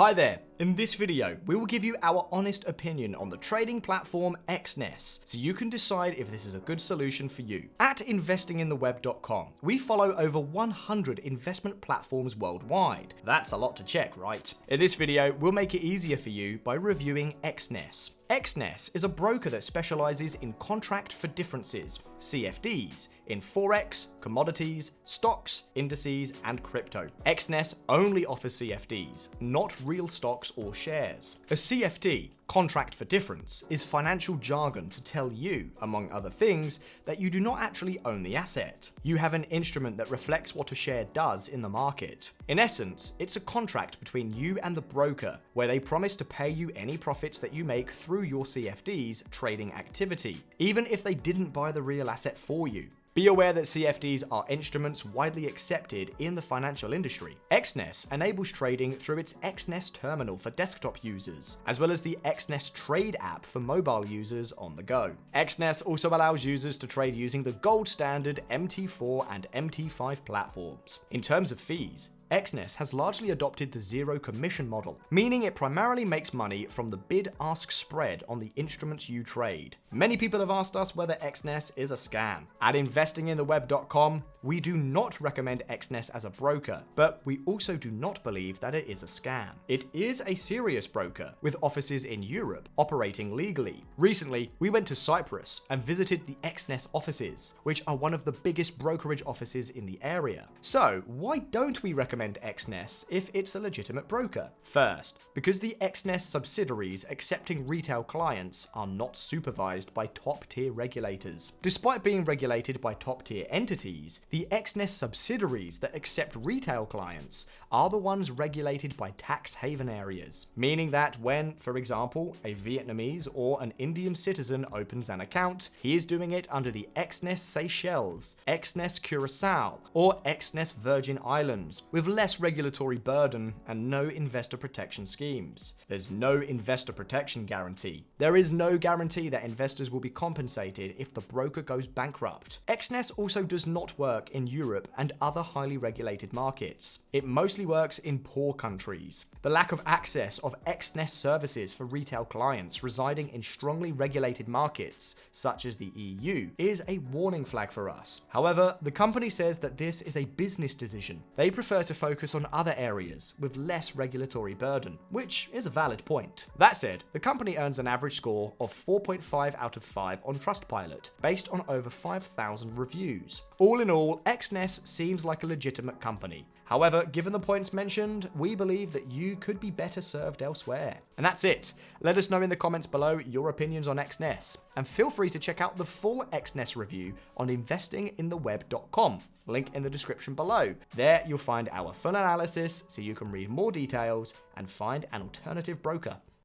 Hi there, in this video we will give you our honest opinion on the trading platform Exness so you can decide if this is a good solution for you. At investingintheweb.com, we follow over 100 investment platforms worldwide. That's a lot to check, right? In this video, we'll make it easier for you by reviewing Exness. Exness is a broker that specializes in contract for differences, CFDs, in Forex, commodities, stocks, indices, and crypto. Exness only offers CFDs, not real stocks or shares. A CFD, contract for difference, is financial jargon to tell you, among other things, that you do not actually own the asset. You have an instrument that reflects what a share does in the market. In essence, it's a contract between you and the broker, where they promise to pay you any profits that you make through your CFD's trading activity, even if they didn't buy the real asset for you. Be aware that CFDs are instruments widely accepted in the financial industry. Exness enables trading through its Exness Terminal for desktop users, as well as the Exness Trade app for mobile users on the go. Exness also allows users to trade using the gold standard MT4 and MT5 platforms. In terms of fees, Exness has largely adopted the zero commission model, meaning it primarily makes money from the bid-ask spread on the instruments you trade. Many people have asked us whether Exness is a scam. At investingintheweb.com, we do not recommend Exness as a broker, but we also do not believe that it is a scam. It is a serious broker, with offices in Europe operating legally. Recently, we went to Cyprus and visited the Exness offices, which are one of the biggest brokerage offices in the area. So, why don't we recommend Exness if it's a legitimate broker? First, because the Exness subsidiaries accepting retail clients are not supervised by top-tier regulators. Despite being regulated by top-tier entities, the Exness subsidiaries that accept retail clients are the ones regulated by tax haven areas, meaning that when, for example, a Vietnamese or an Indian citizen opens an account, he is doing it under the Exness Seychelles, Exness Curacao, or Exness Virgin Islands, with less regulatory burden and no investor protection schemes. There's no investor protection guarantee. There is no guarantee that investors will be compensated if the broker goes bankrupt. Exness also does not work in Europe and other highly regulated markets. It mostly works in poor countries. The lack of access of Exness services for retail clients residing in strongly regulated markets, such as the EU, is a warning flag for us. However, the company says that this is a business decision. They prefer to focus on other areas with less regulatory burden, which is a valid point. That said, the company earns an average score of 4.5 out of 5 on Trustpilot, based on over 5,000 reviews. All in all, Exness seems like a legitimate company. However, given the points mentioned, we believe that you could be better served elsewhere. And that's it. Let us know in the comments below your opinions on Exness, and feel free to check out the full Exness review on investingintheweb.com. Link in the description below. There you'll find our full analysis so you can read more details and find an alternative broker.